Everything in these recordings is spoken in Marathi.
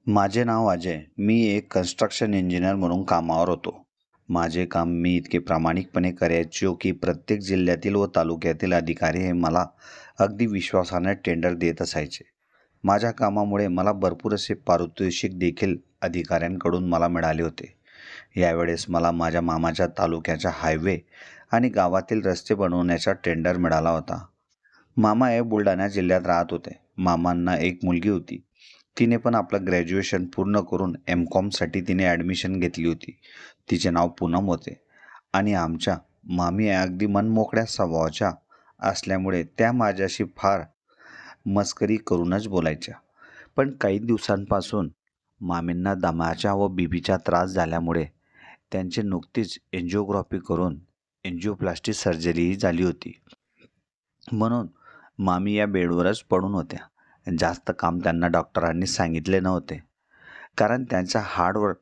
माझे नाव अजय. मी एक कन्स्ट्रक्शन इंजिनियर म्हणून कामावर होतो. माझे काम मी इतके प्रामाणिकपणे करायचो की प्रत्येक जिल्ह्यातील व तालुक्यातील अधिकारी हे मला अगदी विश्वासाने टेंडर देत असायचे. माझ्या कामामुळे मला भरपूर असे पारितोषिक देखील अधिकाऱ्यांकडून मला मिळाले होते. यावेळेस मला माझ्या मामाच्या तालुक्याच्या हायवे आणि गावातील रस्ते बनवण्याचा टेंडर मिळाला होता. मामा हे बुलढाणा जिल्ह्यात राहत होते. मामांना एक मुलगी होती. तिने पण आपलं ग्रॅज्युएशन पूर्ण करून एम.कॉमसाठी तिने ॲडमिशन घेतली होती. तिचे नाव पूनम होते आणि आमच्या मामी अगदी मनमोकळ्या स्वभावाच्या असल्यामुळे त्या माझ्याशी फार मस्करी करूनच बोलायच्या. पण काही दिवसांपासून मामींना दम्याचा व बीपीचा त्रास झाल्यामुळे त्यांची नुकतीच एन्जिओग्राफी करून एन्जिओप्लास्टी सर्जरीही झाली होती. म्हणून मामी या बेडवरच पडून होत्या. जास्त काम त्यांना डॉक्टरांनी सांगितले नव्हते, कारण त्यांच्या हार्टवर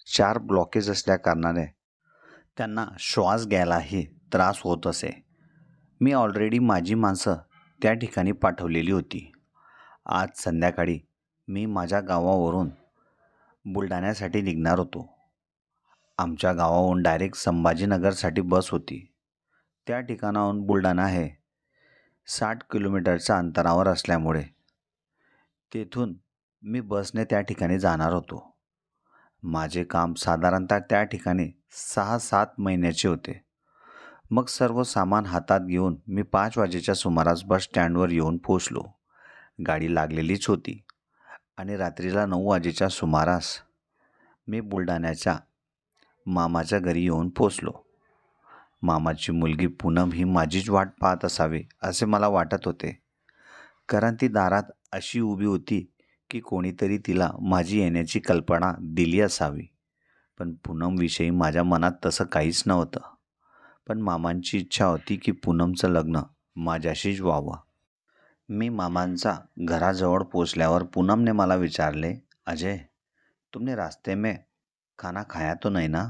4 ब्लॉकेज असल्याकारणाने त्यांना श्वास घ्यायलाही त्रास होत असे. मी ऑलरेडी माझी माणसं त्या ठिकाणी पाठवलेली होती. आज संध्याकाळी मी माझ्या गावावरून बुलढाण्यासाठी निघणार होतो. आमच्या गावाहून डायरेक्ट संभाजीनगरसाठी बस होती. त्या ठिकाणाहून बुलढाणा हे 60 किलोमीटरच्या अंतरावर असल्यामुळे तेथून मी बसने त्या ठिकाणी जाणार होतो. माझे काम साधारणतः त्या ठिकाणी 6-7 महिन्याचे होते. मग सर्व सामान हातात घेऊन मी 5 वाजेच्या सुमारास बस स्टँडवर येऊन पोचलो. गाडी लागलेलीच होती आणि रात्रीला 9 वाजेच्या सुमारास मी बुलढाण्याच्या मामाच्या घरी येऊन पोचलो. मामाची मुलगी पूनम ही माझीच वाट पाहत असावी असे मला वाटत होते, कारण ती दारात अशी उभी होती की कोणीतरी तिला माझी येण्याची कल्पना दिली असावी. पण पूनमविषयी माझ्या मनात तसं काहीच नव्हतं. पण मामांची इच्छा होती की पूनमचं लग्न माझ्याशीच व्हावं. मी मामांचा घराजवळ पोचल्यावर पूनमने मला विचारले, अजय, तुमने रास्ते में खाना खाया तो नहीं ना?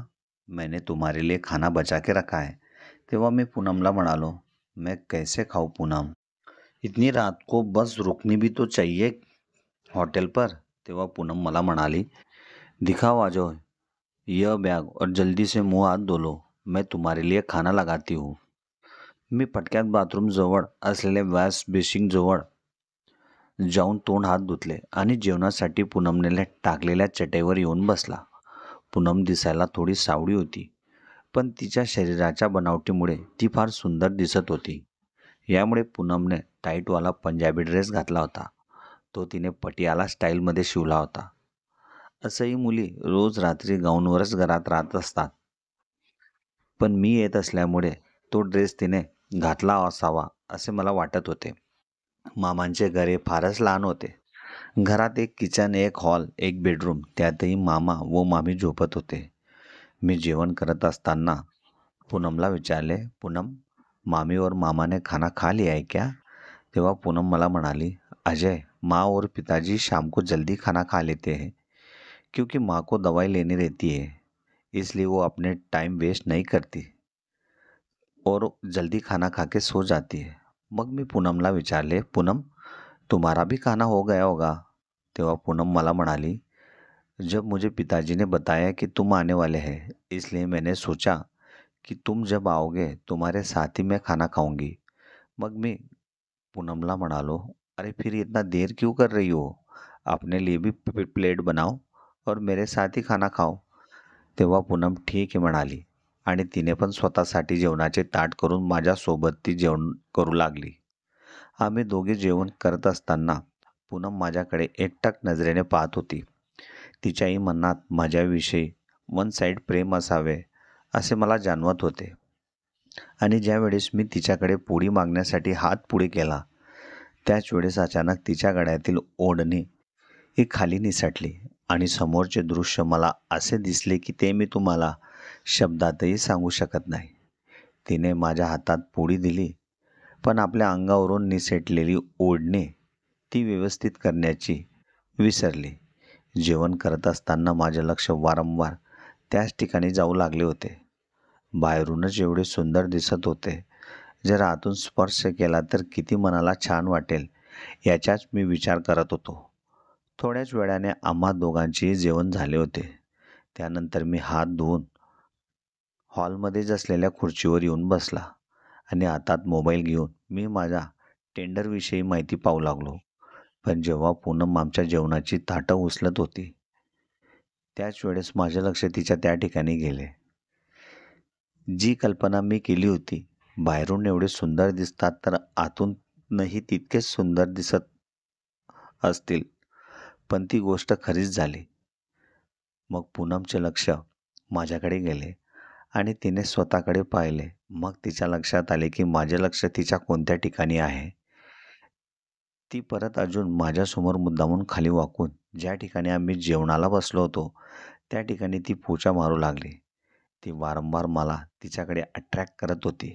मैंने तुम्हारे लिए खाना बचा के रखा है. तेव्हा मी पूनमला म्हणालो, मैं कैसे खाऊं पूनम, इतनी रात को बस रुकनी भी तो चाहिए होटल पर. तेव्हा पूनम मला म्हणाली, दिखाओ आ जाओ यह बैग और जल्दी से मुंह हाथ धो लो, मैं तुम्हारे लिए खाना लगाती हूँ. मी पटक्यात बाथरूमजवळ असलेल्या वॉश बेसिनजवळ जाऊन तोंड हात धुतले आणि जेवणासाठी पूनमने टाकलेल्या चटईवर येऊन बसला. पूनम दिसायला थोडी सावळी होती, पण तिच्या शरीराच्या बनावटीमुळे ती फार सुंदर दिसत होती. यामुळे पूनमने टाईटवाला पंजाबी ड्रेस घातला होता. तो तिने पटियाला स्टाईलमध्ये शिवला होता. असंही मुली रोज रात्री गाऊनवरच घरात राहत असतात. पण मी येत असल्यामुळे तो ड्रेस तिने घातला असावा असे मला वाटत होते. मामांचे घर हे फारच लहान होते. घरात एक किचन, एक हॉल, एक बेडरूम, त्यातही मामा व मामी झोपत होते. मी जेवण करत असताना पूनमला विचारले, पूनम, मामी और मामा ने खाना खा लिया है क्या? तेव्हा पूनम मला म्हणाली, अजय, माँ और पिताजी शाम को जल्दी खाना खा लेते हैं, क्योंकि माँ को दवाई लेनी रहती है, इसलिए वो अपने टाइम वेस्ट नहीं करती और जल्दी खाना खा के सो जाती है. मग मी पूनमला विचारले, पूनम, तुम्हारा भी खाना हो गया होगा? तेव्हा पूनम मला म्हणाली, जब मुझे पिताजी ने बताया कि तुम आने वाले हैं, इसलिए मैंने सोचा कि तुम जब आओगे तुम्हारे साथ ही मैं खाना खाऊंगी. मग मी पूनमला म्हणालो, अरे फिर इतना देर क्यों कर रही हो? अपने लिए भी प्लेट बनाओ और मेरे साथ ही खाना खाओ. तेव्हा पूनम ठीक आहे म्हणाली आणि तिने पण स्वतःसाठी जेवणाचे ताट करून माझ्यासोबत ती जेवण करू लागली. आम्ही दोघे जेवण करत असताना पूनम माझ्याकडे एकटक नजरेने पाहत होती. तिच्याही मनात माझ्याविषयी वन साईड प्रेम असावे असे मला जाणवत होते. आणि ज्यावेळेस मी तिच्याकडे पोळी मागण्यासाठी हात पुढे केला, त्याच वेळेस अचानक तिच्या गळ्यातील ओढणी ही खाली निसटली आणि समोरचे दृश्य मला असे दिसले की ते मी तुम्हाला शब्दातही सांगू शकत नाही. तिने माझ्या हातात पोळी दिली, पण आपल्या अंगावरून निसटलेली ओढणी ती व्यवस्थित करण्याची विसरली. जेवण करत असताना माझे लक्ष वारंवार त्याच ठिकाणी जाऊ लागले होते. बाहेरूनच एवढे सुंदर दिसत होते, जर आतून स्पर्श केला तर किती मनाला छान वाटेल याचाच मी विचार करत होतो. थोड्याच वेळाने आम्हा दोघांचेही जेवण झाले होते. त्यानंतर मी हात धुवून हॉलमध्येच असलेल्या खुर्चीवर येऊन बसला आणि हातात मोबाईल घेऊन मी माझ्या टेंडरविषयी माहिती पाहू लागलो. पण जेव्हा पूनम आमच्या जेवणाची ताटं उचलत होती, त्याच वेळेस माझे लक्ष तिच्या त्या ठिकाणी गेले. जी कल्पना मी केली होती, बाहेरून एवढे सुंदर दिसतात तर आतूनही तितकेच सुंदर दिसत असतील, पण ती गोष्ट खरीच झाली. मग पूनमचे लक्ष माझ्याकडे गेले आणि तिने स्वतःकडे पाहिले. मग तिच्या लक्षात आले की माझे लक्ष तिच्या कोणत्या ठिकाणी आहे. ती परत अजून माझ्यासमोर मुद्दामून खाली वाकून ज्या ठिकाणी आम्ही जेवणाला बसलो होतो, त्या ठिकाणी ती पोचा मारू लागली. ती वारंवार मला तिच्याकडे अट्रॅक्ट करत होती.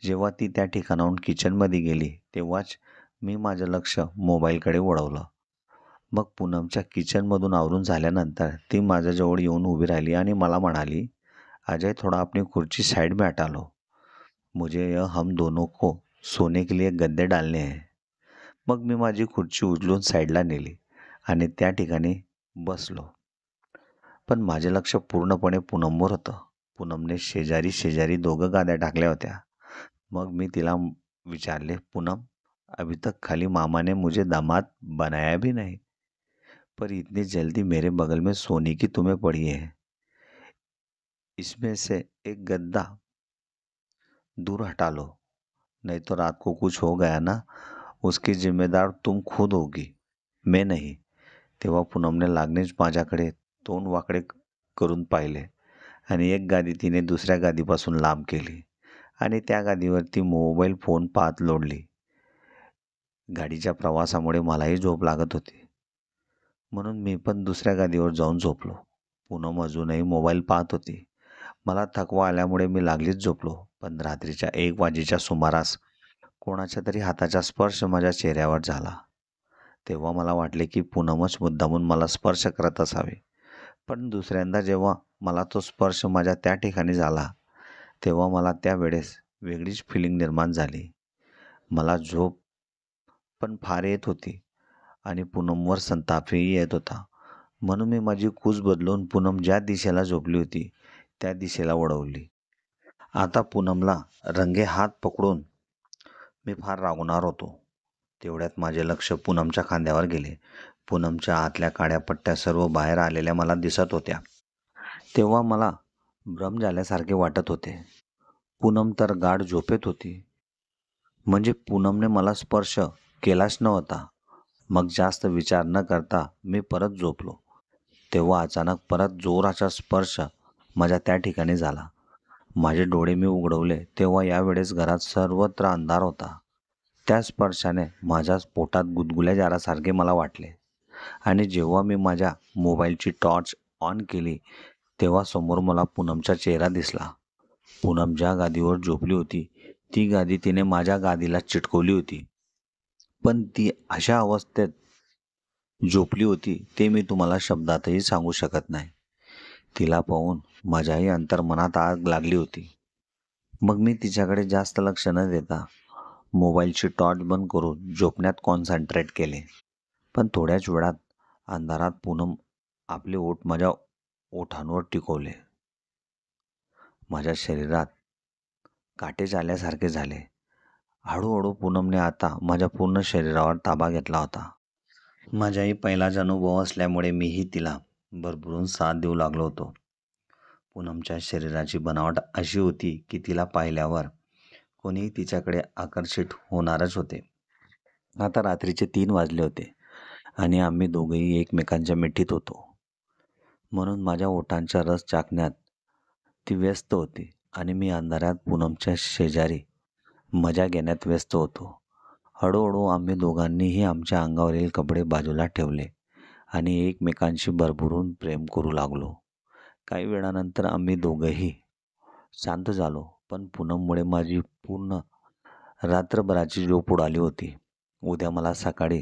जेव्हा ती त्या ठिकाणाहून किचनमध्ये गेली, तेव्हाच मी माझं लक्ष मोबाईलकडे वळवलं. मग पूनमच्या किचनमधून आवरून झाल्यानंतर ती माझ्याजवळ येऊन उभी राहिली आणि मला म्हणाली, "अजय, थोड़ा अपनी कुर्सी साइड में हटा लो. मुझे हम दोनों को सोने के लिए गद्दे डालने हैं." मग मी माझी खुर्ची उचलून साईडला नेली आणि त्या ठिकाणी बसलो. पण माझे लक्ष पूर्णपणे पूनमवर होतं. पूनमने शेजारी शेजारी दोघं गाद्या टाकल्या होत्या. मग मी तिला विचारले, "पूनम, अभी तक खाली मामा ने मुझे दामाद बनाया भी नहीं, पर इतनी जल्दी मेरे बगल में सोने की तुम्हें पड़ी है. इसमें से एक गद्दा दूर हटा लो, नहीं तो रात को कुछ हो गया ना, उसकी जिम्मेदार तुम खुद होगी, मैं नहीं." तेव्हा पूनमने लागणीच माझ्याकडे तोंड वाकडे करून पाहिले आणि एक गादी तिने दुसऱ्या गादीपासून लांब केली आणि त्या गादीवर ती मोबाईल फोन पाहत लोळली. गाडीच्या प्रवासामुळे मलाही झोप लागत होती, म्हणून मी पण दुसऱ्या गादीवर जाऊन झोपलो. पूनम अजूनही मोबाईल पाहत होती. मला थकवा आल्यामुळे मी लागलीच झोपलो. पण रात्रीच्या 1 वाजेच्या सुमारास कोणाच्या तरी हाताचा स्पर्श माझ्या चेहऱ्यावर झाला. तेव्हा मला वाटले की पूनमच मुद्दामून मला स्पर्श करत असावे. पण दुसऱ्यांदा जेव्हा मला तो स्पर्श माझ्या त्या ठिकाणी झाला, तेव्हा मला त्यावेळेस वेगळीच फिलिंग निर्माण झाली. मला झोप पण फार येत होती आणि पूनमवर संतापही येत होता. म्हणून मी माझी कूस बदलून पूनम ज्या दिशेला झोपली होती, त्या दिशेला वळवली. आता पूनमला रंगेहात पकडून मी फार रागवणार होतो. तेवढ्यात माझे लक्ष पूनमच्या खांद्यावर गेले. पूनमच्या आतल्या काळ्या पट्ट्या सर्व बाहेर आलेल्या मला दिसत होत्या. तेव्हा मला भ्रम झाल्यासारखे वाटत होते. पूनम तर गाढ झोपेत होती. म्हणजे पूनमने मला स्पर्श केलाच नव्हता. मग जास्त विचार न करता मी परत झोपलो. तेव्हा अचानक परत जोराचा स्पर्श माझ्या त्या ठिकाणी झाला. माझे डोळे मी उघडवले तेव्हा यावेळेस घरात सर्वत्र अंधार होता. त्या स्पर्शाने माझ्या पोटात गुदगुल्या जारासारखे मला वाटले आणि जेव्हा मी माझ्या मोबाईलची टॉर्च ऑन केली, तेव्हा समोर मला पूनमचा चेहरा दिसला. पूनम ज्या गादीवर झोपली होती, ती गादी तिने माझ्या गादीला चिटकवली होती. पण ती अशा अवस्थेत झोपली होती ते मी तुम्हाला शब्दातही सांगू शकत नाही. तिला पाहून माझ्याही अंतर्मनात आग लागली होती. मग मी तिच्याकडे जास्त लक्ष न देता मोबाईलची टॉर्च बंद करून झोपण्यात कॉन्सन्ट्रेट केले. पण थोड्याच वेळात अंधारात पूनम आपले ओठ माझ्या ओठांवर टिकवले. माझ्या शरीरात काटेच आल्यासारखे झाले. हळूहळू पूनमने आता माझ्या पूर्ण शरीरावर ताबा घेतला होता. माझाही पहिलाच अनुभव असल्यामुळे मीही तिला भरभरून साथ देऊ लागलो होतो. पूनमच्या शरीराची बनावट अशी होती की तिला पाहिल्यावर कोणीही तिच्याकडे आकर्षित होणारच होते. आता रात्रीचे 3 वाजले होते आणि आम्ही दोघेही एकमेकांच्या मिठीत होतो. म्हणून माझ्या ओठांचा रस चाखण्यात ती व्यस्त होती आणि मी अंधारात पूनमच्या शेजारी मजा घेण्यात व्यस्त होतो. हळूहळू आम्ही दोघांनीही आमच्या अंगावरील कपडे बाजूला ठेवले आणि एकमेकांशी भरभरून प्रेम करू लागलो. काही वेळानंतर आम्ही दोघंही शांत झालो. पण पूनममुळे माझी पूर्ण रात्रभराची झोप उडाली होती. उद्या मला सकाळी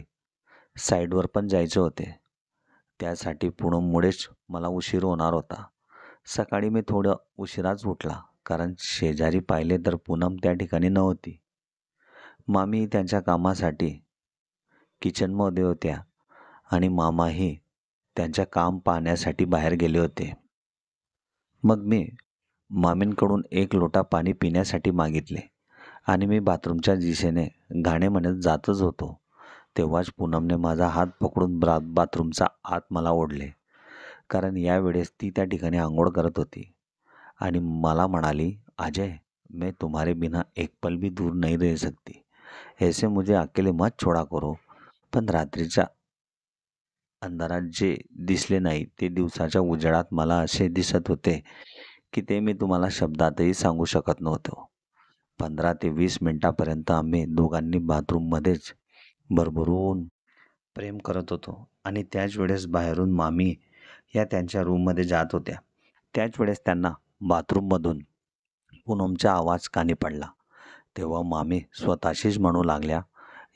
साईडवर पण जायचे होते. त्यासाठी पूनममुळेच मला उशीर होणार होता. सकाळी मी थोडं उशिराच उठला, कारण शेजारी पाहिले तर पूनम त्या ठिकाणी नव्हती. मामी त्यांच्या कामासाठी किचनमध्ये होत्या आणि मामाही त्यांच्या काम पाहण्यासाठी बाहेर गेले होते. मग मी मामींकडून एक लोटा पाणी पिण्यासाठी मागितले आणि मी बाथरूमच्या दिशेने गाणे म्हणत जातच होतो. तेव्हाच पूनमने माझा हात पकडून बाथरूमचा आत मला ओढले, कारण यावेळेस ती त्या ठिकाणी अंघोळ करत होती आणि मला म्हणाली, "अजय, मैं तुम्हारे बिना एक पल भी दूर नहीं रह सकती. ऐसे मुझे अकेले मत छोड़ा करो." पण रात्रीच्या अंधारात जे दिसले नाही ते दिवसाच्या उजेडात मला असे दिसत होते की ते मी तुम्हाला शब्दातही सांगू शकत नव्हतो. 15 ते 20 मिनिटापर्यंत आम्ही दोघांनी बाथरूममध्येच भरभरून प्रेम करत होतो आणि त्याच वेळेस बाहेरून मामी या त्यांच्या रूममध्ये जात होत्या. त्याच वेळेस त्यांना बाथरूममधून पूनमचा आवाज कानी पडला. तेव्हा मामी स्वतःशीच म्हणू लागल्या,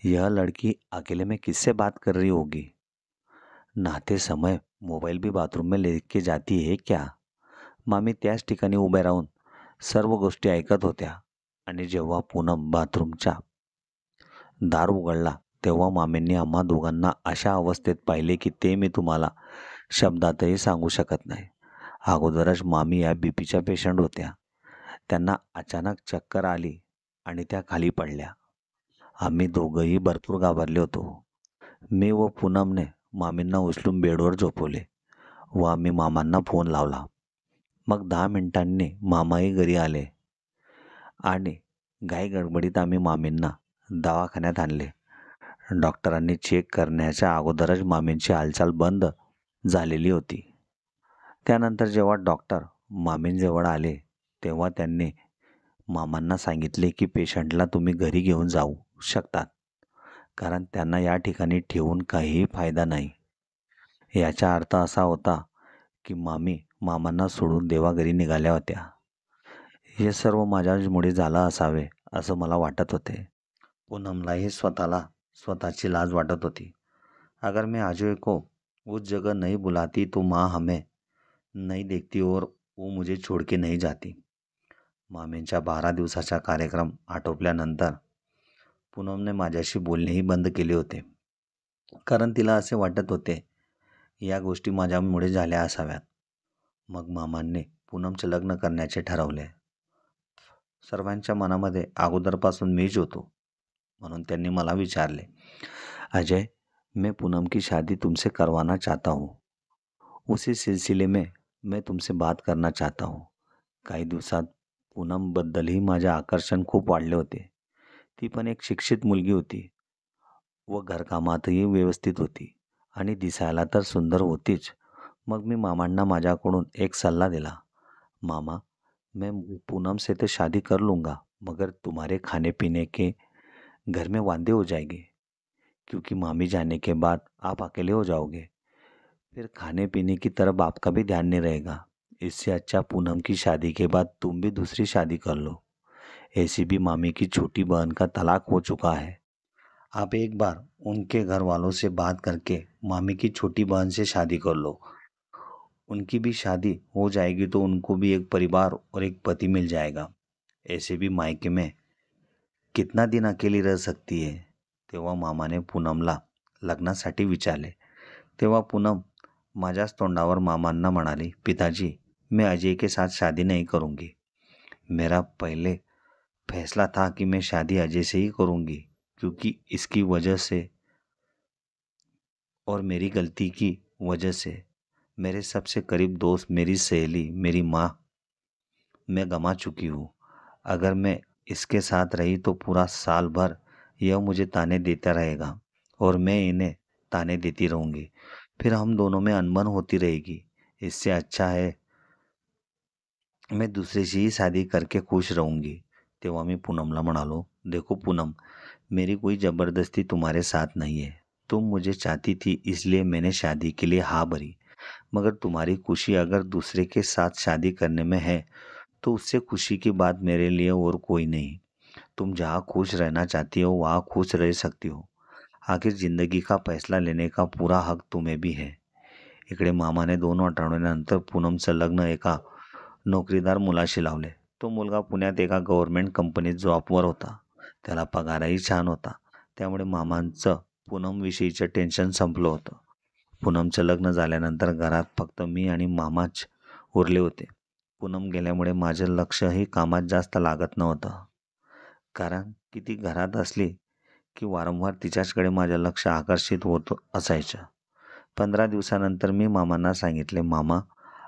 "यह लड़की अकेले में किससे बात कर रही होगी? नहाते समय मोबाईल भी बाथरूम में लेके जाती है क्या?" मामी त्याच ठिकाणी उभे राहून सर्व गोष्टी ऐकत होत्या आणि जेव्हा पूनम बाथरूमचा दार उघडला तेव्हा मामींनी आम्हा दोघांना अशा अवस्थेत पाहिले की ते मी तुम्हाला शब्दातही सांगू शकत नाही. अगोदरच मामी या बीपीच्या पेशंट होत्या. त्यांना अचानक चक्कर आली आणि त्या खाली पडल्या. आम्ही दोघंही भरपूर घाबरले होतो. मी व पूनमने मामींना उचलून बेडवर झोपवले व आम्ही मामांना फोन लावला. मग 10 मिनिटांनी मामाही घरी आले आणि घाई गडबडीत आम्ही मामींना दवाखान्यात आणले. डॉक्टरांनी चेक करण्याच्या अगोदरच मामींची हालचाल बंद झालेली होती. त्यानंतर जेव्हा डॉक्टर मामींजवळ आले तेव्हा त्यांनी मामांना सांगितले की पेशंटला तुम्ही घरी घेऊन जाऊ शकतात, कारण त्यांना या ठिकाणी ठेवून काहीही फायदा नाही. याचा अर्थ असा होता की मामी मामांना सोडून देवाघरी निघाल्या होत्या. हे सर्व माझ्यामुळे झालं असावे असं मला वाटत होते. पूनमलाही स्वतःची लाज वाटत होती. अगर मैं अजय को उस जगह नहीं बुलाती तो माँ हमें नहीं देखती और वो मुझे छोड़ के नहीं जाती. मामींच्या 12 दिवसाचा कार्यक्रम आटोपल्यानंतर पूनमने माझ्याशी बोलणेही बंद केले होते, कारण तिला असे वाटत होते या गोष्टी माझ्यामुळे झाल्या असाव्यात. मग मामांनी पूनमचे लग्न करण्याचे ठरवले. सर्वांच्या मनामध्ये अगोदरपासून मीच होतो, म्हणून त्यांनी मला विचारले, "अजय, मैं पूनम की शादी तुमसे करवाना चाहता हूँ. उसी सिलसिले में मैं तुमसे बात करना चाहता हूँ." काही दिवसात पूनमबद्दलही माझे आकर्षण खूप वाढले होते. ती पण एक शिक्षित मुलगी होती व घरकामातही व्यवस्थित होती आणि दिसायला तर सुंदर होतीच. मग मी मामांना माझ्याकडून एक सल्ला दिला, "मामा, मैं पूनम से तो शादी कर लूँगा, मगर तुम्हारे खाने पीने के घर में वांदे हो जाएंगे, क्योंकि मामी जाने के बाद आप अकेले हो जाओगे. फिर खाने पीने की तरफ आपका भी ध्यान नहीं रहेगा. इससे अच्छा पूनम की शादी के बाद तुम भी दूसरी शादी कर लो. ऐसी भी मामी की छोटी बहन का तलाक हो चुका है. आप एक बार उनके घर वालों से बात करके मामी की छोटी बहन से शादी कर लो. उनकी भी शादी हो जाएगी तो उनको भी एक परिवार और एक पति मिल जाएगा. ऐसे भी मायके में कितना दिन अकेली रह सकती है." तेव्हा मामाने पूनमला लग्नासाठी विचारले. तेव्हा पूनम माझ्याच तोंडावर मामांना म्हणाली, "पिताजी, मैं अजय के साथ शादी नहीं करूँगी. मेरा पहले फैसला था कि मैं शादी अजय से ही करूँगी, क्योंकि इसकी वजह से और मेरी गलती की वजह से मेरे सबसे करीब दोस्त, मेरी सहेली, मेरी माँ मैं गंवा चुकी हूँ. अगर मैं इसके साथ रही तो पूरा साल भर यह मुझे ताने देता रहेगा और मैं इन्हें ताने देती रहूँगी. फिर हम दोनों में अनबन होती रहेगी. इससे अच्छा है मैं दूसरे ही शादी करके खुश रहूँगी." तेव्हा मी पूनमला म्हणालो, "देखो पूनम, मेरी कोई ज़बरदस्ती तुम्हारे साथ नहीं है. तुम मुझे चाहती थी इसलिए मैंने शादी के लिए हाँ भरी. मगर तुम्हारी खुशी अगर दूसरे के साथ शादी करने में है तो उससे खुशी की बात मेरे लिए और कोई नहीं. तुम जहाँ खुश रहना चाहती हो वहाँ खुश रह सकती हो. आखिर जिंदगी का फैसला लेने का पूरा हक तुम्हें भी है." इकडे मामाने 2 आठवड्यानंतर पूनमचं लग्न एका नोकरीदार मुलाशी लावले. तो मुलगा पुण्यात एका गव्हर्नमेंट कंपनीत जॉबवर होता. त्याला पगारही छान होता. त्यामुळे मामांचं पूनमविषयीचं टेन्शन संपलं होतं. पूनमचं लग्न झाल्यानंतर घरात फक्त मी आणि मामाच उरले होते. पूनम गेल्यामुळे माझं लक्षही कामात जास्त लागत नव्हतं. कारण की ती घरात असली की वारंवार तिच्याचकडे माझं लक्ष आकर्षित होत असायचं. 15 दिवसानंतर मी मामांना सांगितले, "मामा,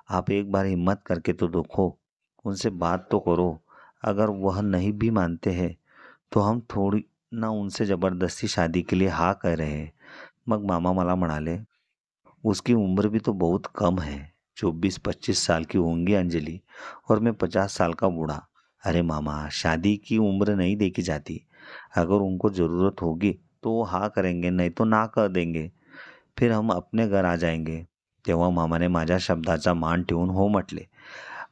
आप एक बार हिम्मत करके तो देखो, उनसे बात तो करो. अगर वह नहीं भी मानते हैं, तो हम थोड़ी ना उनसे ज़बरदस्ती शादी के लिए हाँ कह रहे हैं." मग मामा मला म्हणाले, "उसकी उम्र भी तो बहुत कम है, 24-25 साल की होंगी अंजलि और मैं 50 साल का बूढ़ा। अरे मामा, शादी की उम्र नहीं देखी जाती। अगर उनको ज़रूरत होगी तो वो हाँ करेंगे, नहीं तो ना कर देंगे. फिर हम अपने घर आ जाएंगे." तेव्हा मामाने माझ्या शब्दाचा मान ठेवून हो म्हटले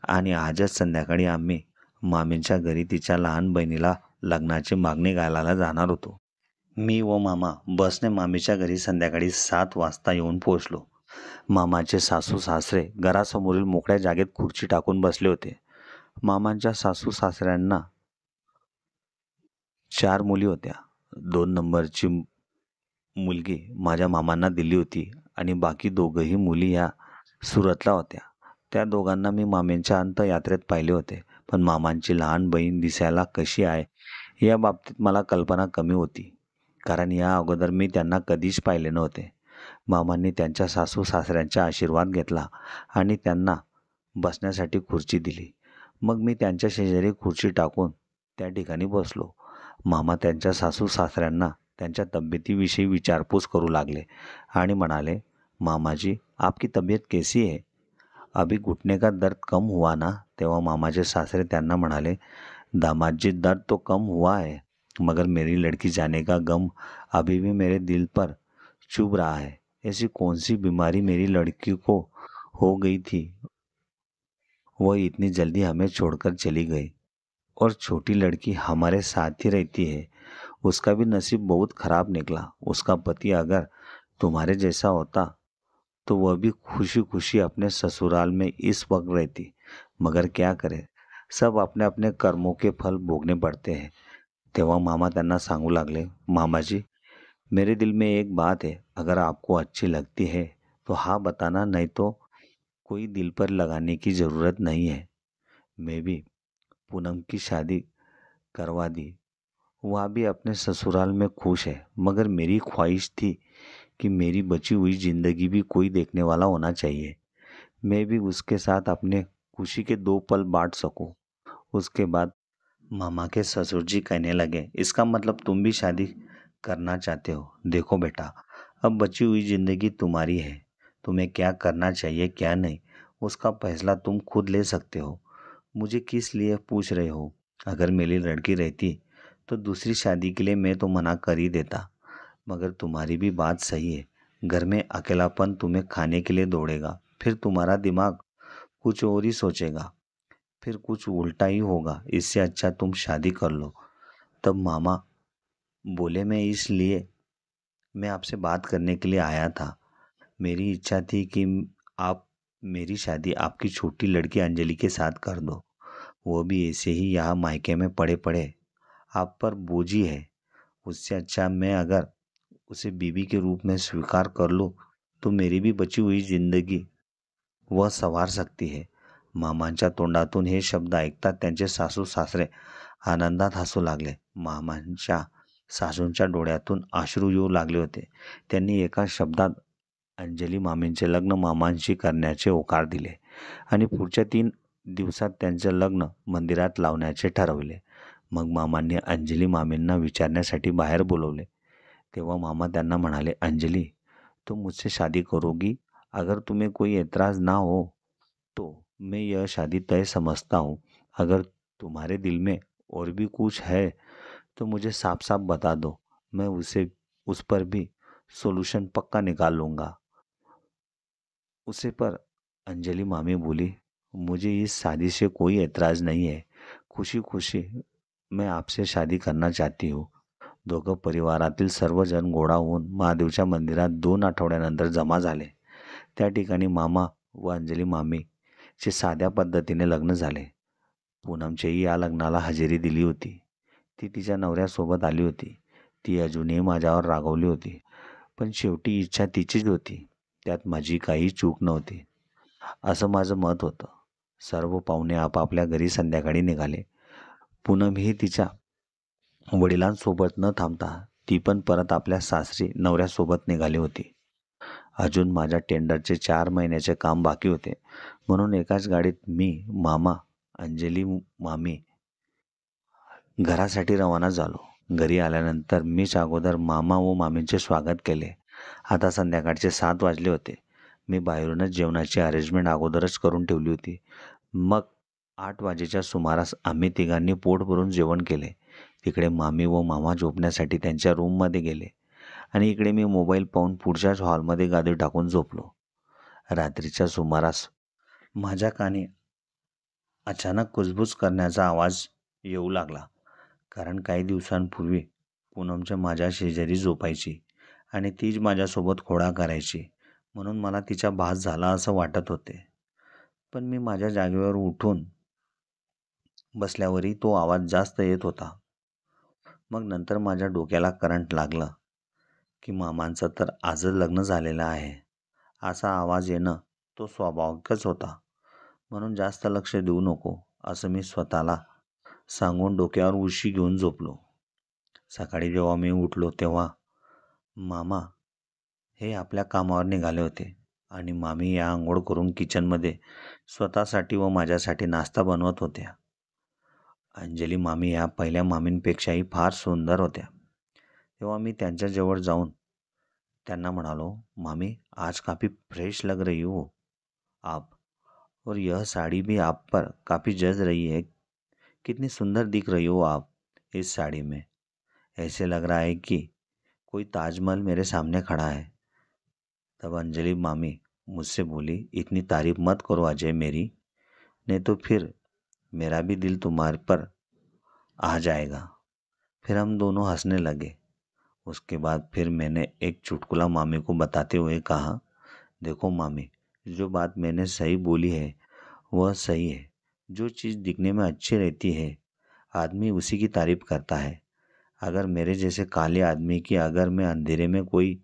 आणि आजच संध्याकाळी आम्ही मामींच्या घरी तिच्या लहान बहिणीला लग्नाची मागणी घालायला जाणार होतो. मी व मामा बसने मामीच्या घरी संध्याकाळी 7 वाजता येऊन पोहोचलो. मामाचे सासू सासरे घरासमोरील मोकळ्या जागेत खुर्ची टाकून बसले होते. मामांच्या सासू सासऱ्यांना 4 मुली होत्या. 2 नंबरची मुलगी माझ्या मामांना दिली होती आणि बाकी दोघंही मुली ह्या सुरतला होत्या. त्या दोघांना मी मामींच्या अंत्ययात्रेत पाहिले होते. पण मामांची लहान बहीण दिसायला कशी आहे या बाबतीत मला कल्पना कमी होती. कारण या अगोदर मी त्यांना कधीच पाहिले नव्हते. मामांनी त्यांच्या सासू सासऱ्यांचा आशीर्वाद घेतला आणि त्यांना बसण्यासाठी खुर्ची दिली. मग मी त्यांच्या शेजारी खुर्ची टाकून त्या ठिकाणी बसलो. मामा त्यांच्या सासू सासऱ्यांना त्यांच्या तब्येतीविषयी विचारपूस करू लागले आणि म्हणाले, "मामाजी, आपकी तबीयत कैसी है? अभी घुटने का दर्द कम हुआ ना?" तेव्हा मामाचे सासरे त्यांना म्हणाले, "दामाद जी, दर्द तो कम हुआ है, मगर मेरी लड़की जाने का गम अभी भी मेरे दिल पर चुभ रहा है। ऐसी कौन सी बीमारी मेरी लड़की को हो गई थी, वह इतनी जल्दी हमें छोड़कर चली गई और छोटी लड़की हमारे साथ ही रहती है। उसका भी नसीब बहुत खराब निकला। उसका पति अगर तुम्हारे जैसा होता तो वह भी खुशी खुशी अपने ससुराल में इस वक्त रहती, मगर क्या करे, सब अपने अपने कर्मों के फल भोगने पड़ते हैं." तेव्हा मामा त्यांना सांगू लागले, "मामाजी, मेरे दिल में एक बात है, अगर आपको अच्छी लगती है तो हाँ बताना, नहीं तो कोई दिल पर लगाने की ज़रूरत नहीं है। मैं भी पूनम की शादी करवा दी, वह भी अपने ससुराल में खुश है, मगर मेरी ख्वाहिश थी कि मेरी बची हुई ज़िंदगी भी कोई देखने वाला होना चाहिए। मैं भी उसके साथ अपने खुशी के 2 पल बाँट सकूँ." उसके बाद मामा के ससुर जी कहने लगे, "इसका मतलब तुम भी शादी करना चाहते हो? देखो बेटा, अब बची हुई ज़िंदगी तुम्हारी है। तुम्हें क्या करना चाहिए, क्या नहीं, उसका फैसला तुम खुद ले सकते हो। मुझे किस लिए पूछ रहे हो? अगर मेरी लड़की रहती तो दूसरी शादी के लिए मैं तो मना कर ही देता, मगर तुम्हारी भी बात सही है। घर में अकेलापन तुम्हें खाने के लिए दौड़ेगा, फिर तुम्हारा दिमाग कुछ और ही सोचेगा, फिर कुछ उल्टा ही होगा। इससे अच्छा तुम शादी कर लो." तब मामा बोले, मैं आपसे बात करने के लिए आया था। मेरी इच्छा थी कि आप मेरी शादी आपकी छोटी लड़की अंजलि के साथ कर दो। वो भी ऐसे ही यहाँ मायके में पड़े पड़े आप पर बोझी है। उससे अच्छा मैं अगर उसे बीवी के रूप में स्वीकार कर लूँ तो मेरी भी बची हुई जिंदगी वह संवार सकती है." मामांच्या तोंडातून हे शब्द ऐकतात त्यांचे सासू सासरे आनंदात हसू लागले. मामांच्या सासूंच्या डोळ्यातून अश्रू येऊ लागले होते. त्यांनी एका शब्दात अंजली मामींचे लग्न मामांशी करण्याचे होकार दिले आणि पुढच्या 3 दिवसात त्यांचं लग्न मंदिरात लावण्याचे ठरवले. मग मामांनी अंजली मामींना विचारण्यासाठी बाहेर बोलवले. तेव्हा मामा त्यांना म्हणाले, "अंजलि, तुम मुझसे शादी करोगी? अगर तुम्हें कोई एतराज़ ना हो तो मैं यह शादी तय समझता हूँ। अगर तुम्हारे दिल में और भी कुछ है तो मुझे साफ साफ बता दो, मैं उस पर भी सॉल्यूशन पक्का निकाल लूँगा." उसे पर अंजलि मामी बोली, "मुझे इस शादी से कोई एतराज़ नहीं है। खुशी खुशी मैं आपसे शादी करना चाहती हूँ." दोघं परिवारातील सर्वजण गोळा होऊन महादेवच्या मंदिरात 2 आठवड्यानंतर जमा झाले. त्या ठिकाणी मामा व अंजली मामीचे साध्या पद्धतीने लग्न झाले. पूनमचेही या लग्नाला हजेरी दिली होती. ती तिच्या नवऱ्यासोबत आली होती. ती अजूनही माझ्यावर रागावली होती, पण शेवटी इच्छा तिचीच होती. त्यात माझी काही चूक नव्हती, असं माझं मत होतं. सर्व पाहुणे आपापल्या घरी संध्याकाळी निघाले. पूनमही तिच्या वडिलांसोबत न थांबता ती पण परत आपल्या सासरी नवऱ्यासोबत निघाली होती. अजून माझ्या टेंडरचे 4 महिन्याचे काम बाकी होते. म्हणून एकाच गाडीत मी, मामा, अंजली मामी घरासाठी रवाना झालो. घरी आल्यानंतर मीच अगोदर मामा व मामींचे स्वागत केले. आता संध्याकाळचे 7 वाजले होते. मी बाहेरूनच जेवणाची अरेंजमेंट अगोदरच करून ठेवली होती. मग 8 वाजेच्या सुमारास आम्ही तिघांनी पोट भरून जेवण केले. तिकडे मामी व मामा झोपण्यासाठी त्यांच्या रूममध्ये गेले आणि इकडे मी मोबाईल पाहून पुढच्याच हॉलमध्ये गादी टाकून झोपलो. रात्रीच्या सुमारास माझ्या कानी अचानक कुजबुज करण्याचा आवाज येऊ लागला. कारण काही दिवसांपूर्वी पूनमच्या माझ्या शेजारी झोपायची आणि तीच माझ्यासोबत खोडा करायची. म्हणून मला तिचा भास झाला असं वाटत होते. पण मी माझ्या जागेवर उठून बसल्यावरही तो आवाज जास्त येत होता. मग नंतर माझ्या डोक्याला करंट लागलं की मामांचं तर आजच लग्न झालेलं आहे. असा आवाज येणं तो स्वाभाविकच होता. म्हणून जास्त लक्ष देऊ नको असं मी स्वतःला सांगून डोक्यावर उशी घेऊन झोपलो. सकाळी जेव्हा मी उठलो तेव्हा मामा हे आपल्या कामावर निघाले होते आणि मामी या आंघोळ करून किचनमध्ये स्वतःसाठी व माझ्यासाठी नाश्ता बनवत होत्या. अंजली मामी या पहिल्या मामींपेक्षाही फार सुंदर होत्या. तेव्हा मी त्यांच्याजवळ जाऊन त्यांना म्हणालो, मामी आज काफ़ी फ्रेश लग रही हो आप, और यह साड़ी भी आप पर काफ़ी जच रही है. कितनी सुंदर दिख रही हो आप इस साड़ी में. ऐसे लग रहा है कि कोई ताजमहल मेरे सामने खड़ा है. तब अंजलि मामी मुझसे बोली, इतनी तारीफ मत करो अजय मेरी, नहीं तो फिर मेरा भी दिल तुम्हारे पर आ जाएगा. फिर हम दोनों हंसने लगे. उसके बाद फिर मैंने एक चुटकुला मामी को बताते हुए कहा, देखो मामी, जो बात मैंने सही बोली है वह सही है. जो चीज़ दिखने में अच्छी रहती है आदमी उसी की तारीफ करता है. अगर मेरे जैसे काले आदमी की अगर मैं अंधेरे में कोई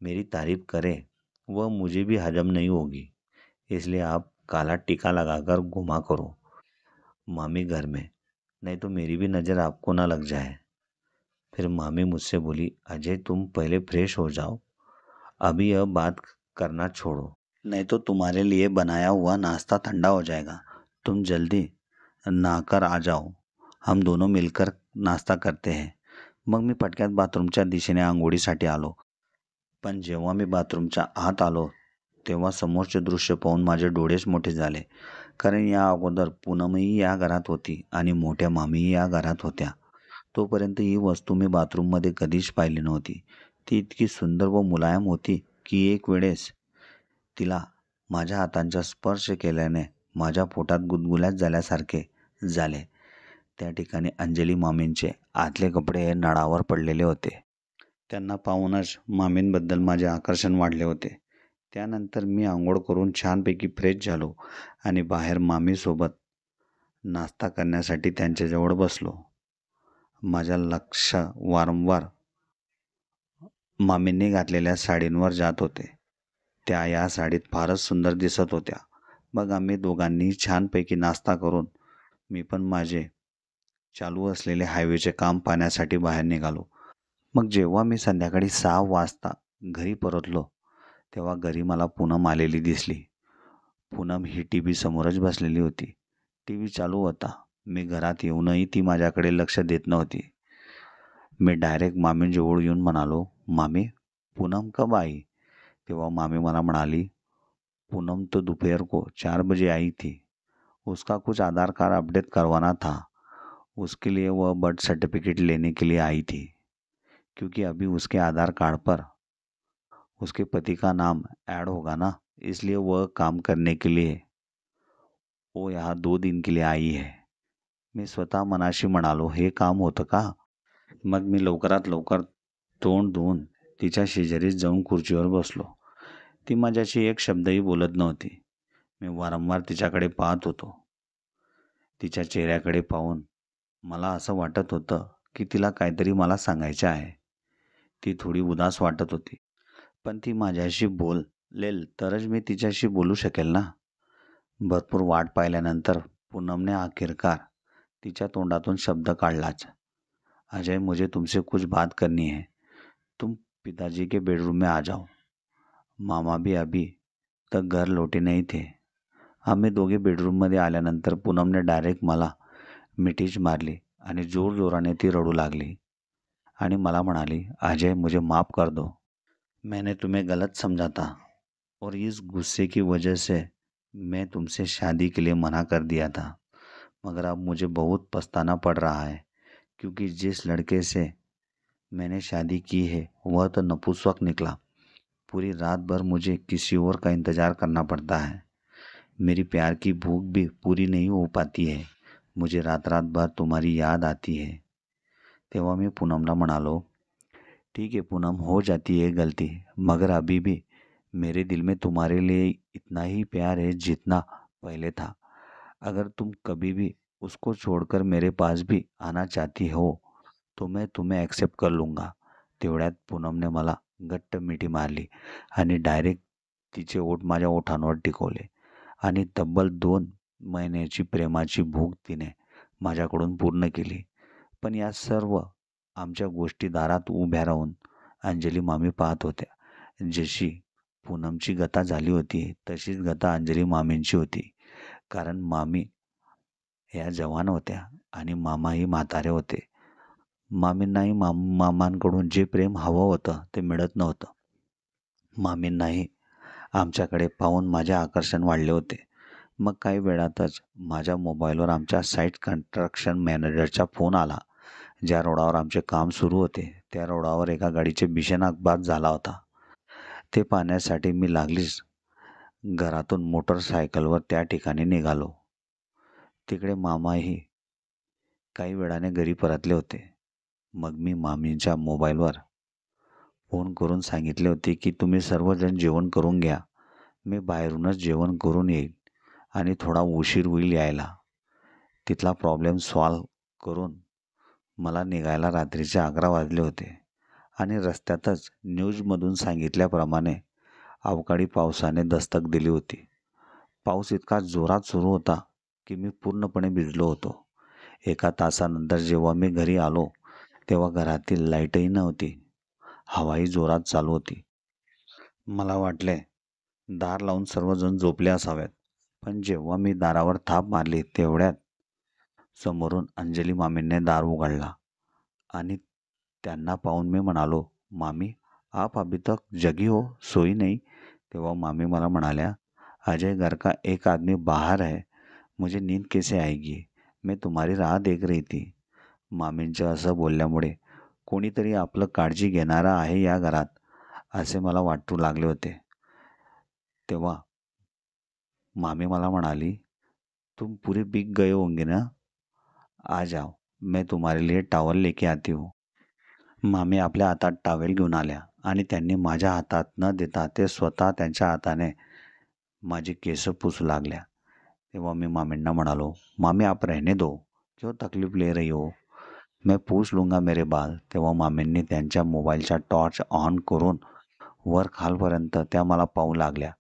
मेरी तारीफ करे वह मुझे भी हजम नहीं होगी. इसलिए आप काला टीका लगाकर घुमा करो मामी घर में, नहीं तो मेरी भी नज़र आपको ना लग जाए. फिर मामी मुझसे बोली, अजय तुम पहले फ्रेश हो जाओ, अभी यह बात करना छोड़ो, नहीं तो तुम्हारे लिए बनाया हुआ नाश्ता ठंडा हो जाएगा. तुम जल्दी नहाकर आ जाओ, हम दोनों मिलकर नाश्ता करते हैं. मग मी पटक्यात बाथरूमच्या दिशेने आंघोळीसाठी आलो. पण जेव्हा मी बाथरूमच्या आत आलो तेव्हा समोरचे दृश्य पाहून माझे डोळेच मोठे झाले. कारण या अगोदर पूनमही या घरात होती आणि मोठ्या मामीही या घरात होत्या. तोपर्यंत ही वस्तू मी बाथरूममध्ये कधीच पाहिली नव्हती. ती इतकी सुंदर व मुलायम होती की एक वेळेस तिला माझ्या हातांचा स्पर्श केल्याने माझ्या पोटात गुदगुल्यात झाल्यासारखे झाले. त्या ठिकाणी अंजली मामींचे आतले कपडे नळावर पडलेले होते. त्यांना पाहूनच मामींबद्दल माझे आकर्षण वाढले होते. त्यानंतर मी आंघोळ करून छानपैकी फ्रेश झालो आणि बाहेर मामीसोबत नाश्ता करण्यासाठी त्यांच्याजवळ बसलो. माझ्या लक्ष वारंवार मामींनी घातलेल्या साडींवर जात होते. त्या या साडीत फारच सुंदर दिसत होत्या. मग आम्ही दोघांनी छानपैकी नाश्ता करून मी पण माझे चालू असलेले हायवेचे काम पाहण्यासाठी बाहेर निघालो. मग जेव्हा मी संध्याकाळी 6 वाजता घरी परतलो तेव्हा घरी मला पूनम आलेली दिसली. पूनम ही टी व्ही समोरच बसलेली होती. टी व्ही चालू होता. मी घरात येऊनही ती माझ्याकडे लक्ष देत नव्हती. मी डायरेक्ट मामींजवळ येऊन म्हणालो, मामी पूनम कब आई? तेव्हा मामी मला म्हणाली, पूनम तो दोपहर को 4 बजे आई थी. उसका कुछ आधार कार्ड अपडेट करवाना था. उसके लिए वह बर्थ सर्टिफिकेट लेने के लिए आई थी. क्योंकि अभी उसके आधार कार्ड पर उसके पति का नाम ऐड होगा ना, इसलिए वह काम करने के लिए वो यहाँ 2 दिन के लिए आई है. मी स्वतः मनाशी म्हणालो, हे काम होतं का? मग मी लवकरात लवकर तोंड धुवून तिच्या शेजारीच जाऊन खुर्चीवर बसलो. ती माझ्याशी एक शब्दही बोलत नव्हती. मी वारंवार तिच्याकडे पाहत होतो. तिच्या चेहऱ्याकडे पाहून मला असं वाटत होतं की तिला काहीतरी मला सांगायचे आहे. ती थोडी उदास वाटत होती. पण ती माझ्याशी लेल तरच मी तिच्याशी बोलू शकेल ना. भरपूर वाट पाहिल्यानंतर पूनमने आखिरकार तिच्या तोंडातून शब्द काढलाच. अजय, मुझे तुमसे कुछ बात करनी है. तुम पिताजी के बेडरूम में आ जाओ. मामा भी अभी तक घर लौटे नहीं थे. आम्ही दोघे बेडरूममध्ये आल्यानंतर पूनमने डायरेक्ट मला मिठीच मारली आणि जोरजोराने ती रडू लागली आणि मला म्हणाली, अजय, मुझे माफ़ कर दो. मैंने तुम्हें गलत समझा था और इस गुस्से की वजह से मैं तुमसे शादी के लिए मना कर दिया था. मगर अब मुझे बहुत पछताना पड़ रहा है, क्योंकि जिस लड़के से मैंने शादी की है वह तो नपुंसक निकला. पूरी रात भर मुझे किसी और का इंतज़ार करना पड़ता है. मेरी प्यार की भूख भी पूरी नहीं हो पाती है. मुझे रात रात भर तुम्हारी याद आती है. तेव्हा मी पूनमला म्हणालो, ठीक है पूनम, हो जाती है गलती, मगर अभी भी मेरे दिल में तुम्हारे लिए इतना ही प्यार है जितना पहले था. अगर तुम कभी भी उसको छोड़कर मेरे पास भी आना चाहती हो तो मैं तुम्हें ॲक्सेप्ट कर लूँगा. तेवढ्यात पूनमने मला घट्ट मिठी मारली आणि डायरेक्ट तिचे ओठ माझ्या ओठांवर टिकवले आणि तब्बल 2 महिन्याची प्रेमाची भूक तिने माझ्याकडून पूर्ण केली. पण या सर्व आमच्या गोष्टी दारात उभ्या राहून अंजली मामी पाहत होत्या. जशी पूनमची गता झाली होती तशीच गता अंजली मामींची होती. कारण मामी ह्या जवान होत्या आणि मामाही म्हातारे होते. मामींनाही मामांकडून जे प्रेम हवं होतं ते मिळत नव्हतं. मामींनाही आमच्याकडे पाहून माझे आकर्षण वाढले होते. मग काही वेळातच माझ्या मोबाईलवर आमच्या साईट कन्स्ट्रक्शन मॅनेजरचा फोन आला. ज्या रोडावर आमचे काम सुरू होते त्या रोडावर एका गाडीचे भीषण अपघात झाला होता. ते पाहण्यासाठी मी लागलीच घरातून मोटरसायकलवर त्या ठिकाणी निघालो. तिकडे मामाही काही वेळाने घरी परतले होते. मग मी मामींच्या मोबाईलवर फोन करून सांगितले होते की तुम्ही सर्वजण जेवण करून घ्या. मी बाहेरूनच जेवण करून येईल आणि थोडा उशीर होईल यायला. तिथला प्रॉब्लेम सॉल्व्ह करून मला निघायला रात्रीचे 11 वाजले होते आणि रस्त्यातच न्यूजमधून सांगितल्याप्रमाणे अवकाळी पावसाने दस्तक दिली होती. पाऊस इतका जोरात सुरू होता की मी पूर्णपणे भिजलो होतो. 1 तासानंतर जेव्हा मी घरी आलो तेव्हा घरातील लाईटही नव्हती. हवाही जोरात चालू होती. मला वाटले दार लावून सर्वजण झोपले असावेत. पण जेव्हा मी दारावर थाप मारली तेवढ्यात समोरून अंजली मामींनी दार उघडला आणि त्यांना पाहून मी म्हणालो, मामी, आप अभी तक जगी हो, सोई नहीं. तेव्हा मामी मला म्हणाल्या, अजय, घर का एक आदमी बाहर है, मुझे नींद कैसे आएगी. मैं तुम्हारी राह देख रही थी. मामींच्या असं बोलल्यामुळे कोणीतरी आपलं काळजी घेणारा आहे या घरात असे मला वाटू लागले होते. तेव्हा मामी मला म्हणाली, तुम पूरे भीग गए होंगे ना, आ जाओ, मैं तुम्हारे लिए टॉवल लेके आती हूँ. मामी आपल्या हातात टॉवेल घेऊन आल्या आणि त्यांनी माझ्या हातात न देता ते स्वतः त्यांच्या हाताने माझी केस पुसू लागल्या. तेव्हा मी मामींना म्हणालो, मामी, आप रहने दो, क्यों तकलीफ ले रही हो, मैं पूछ लूँगा मेरे बाल. तेव्हा मामींनी त्यांच्या मोबाईलचा टॉर्च ऑन करून वर खालपर्यंत त्या मला पाहू लागल्या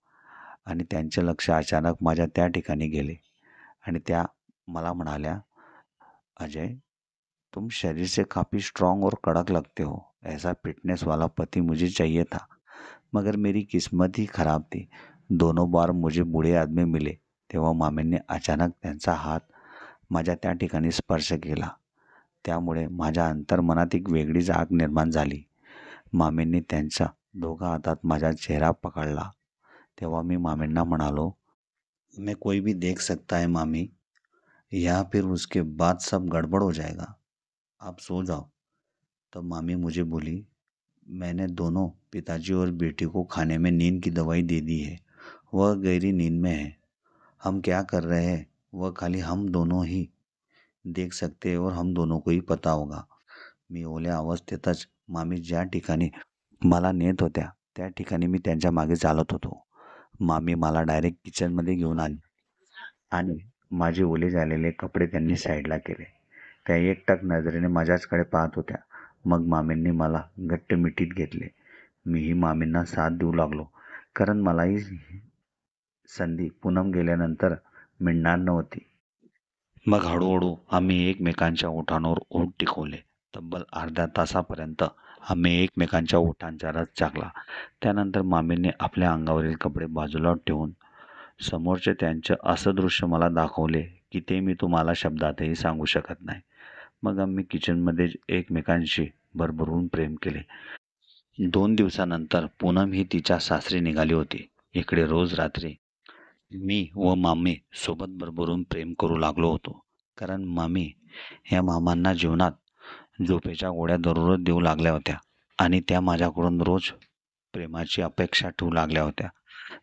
आणि त्यांचे लक्ष अचानक माझ्या त्या ठिकाणी गेले आणि त्या मला म्हणाल्या, अजय, तुम शरीर से काफ़ी स्ट्रांग और कड़क लगते हो. ऐसा फिटनेस वाला पति मुझे चाहिए था, मगर मेरी किस्मत ही खराब थी. दोनों बार मुझे बूढ़े आदमी मिले. तेव्हा मामींनी अचानक त्यांचा हात माझ्या त्या ठिकाणी स्पर्श केला. त्यामुळे माझ्या अंतर्मनात एक वेगळीच आग निर्माण झाली. मामींनी त्यांच्या दोघा हातात माझा चेहरा पकडला. तेव्हा मी मामींना म्हणालो, मैं कोई भी देख सकता है मामी, या फिर उसके बाद सब गड़बड़ हो जाएगा, आप सो जाओ. तब मामी मुझे बोली, मैंने दोनों पिताजी और बेटी को खाने में नींद की दवाई दे दी है. वह गहरी नींद में है. हम क्या कर रहे हैं वह खाली हम दोनों ही देख सकते हैं और हम दोनों को ही पता होगा. मी ओल्या अवस्थेतच मामी ज्या ठिकाणी मला नेत होत्या त्या ठिकाणी मी त्यांच्या मागे चालत होतो. मामी मला डायरेक्ट किचनमध्ये घेऊन आली आणि माझे ओले झालेले कपडे त्यांनी साईडला केले. त्या एकटक नजरेने माझ्याचकडे पाहत होत्या. मग मामींनी मला घट्ट मिठीत घेतले. मीही मामींना साथ देऊ लागलो. कारण मलाही संधी पूनम गेल्यानंतर मिळणार नव्हती. मग हळूहळू आम्ही एकमेकांच्या ओठांवर ओठ टिकवले. तब्बल अर्ध्या तासापर्यंत आम्ही एकमेकांच्या ओठांचा रस चाखला. त्यानंतर मामींनी आपल्या अंगावरील कपडे बाजूला ठेवून समोरचे त्यांचं असं दृश्य मला दाखवले की ते मी तुम्हाला शब्दातही सांगू शकत नाही. मग आम्ही किचनमध्येच एकमेकांशी भरभरून प्रेम केले. 2 दिवसानंतर पूनम ही तिच्या सासरी निघाली होती. इकडे रोज रात्री मी व मामी सोबत भरभरून प्रेम करू लागलो होतो. कारण मामी या मामांना जीवनात झोपेच्या गोळ्या दररोज देऊ लागल्या होत्या आणि त्या माझ्याकडून रोज प्रेमाची अपेक्षा ठेवू लागल्या होत्या.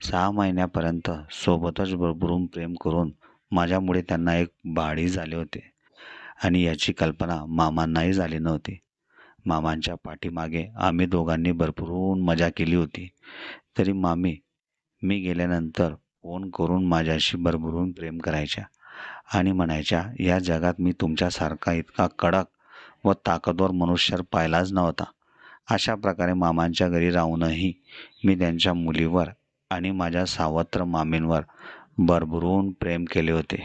6 महिन्यापर्यंत सोबतच भरभरून प्रेम करून माझ्यामुळे त्यांना एक बाळही झाले होते आणि याची कल्पना मामांनाही झाली नव्हती. मामांच्या पाठीमागे आम्ही दोघांनी भरभरून मजा केली होती. तरी मामी मी गेल्यानंतर फोन करून माझ्याशी भरभरून प्रेम करायच्या आणि म्हणायच्या, या जगात मी तुमच्यासारखा इतका कडक व ताकदवर मनुष्य पाहिलाच नव्हता. अशा प्रकारे मामांच्या घरी राहूनही मी त्यांच्या मुलीवर आणि माझ्या सावत्र मामींवर भरभरून प्रेम केले होते.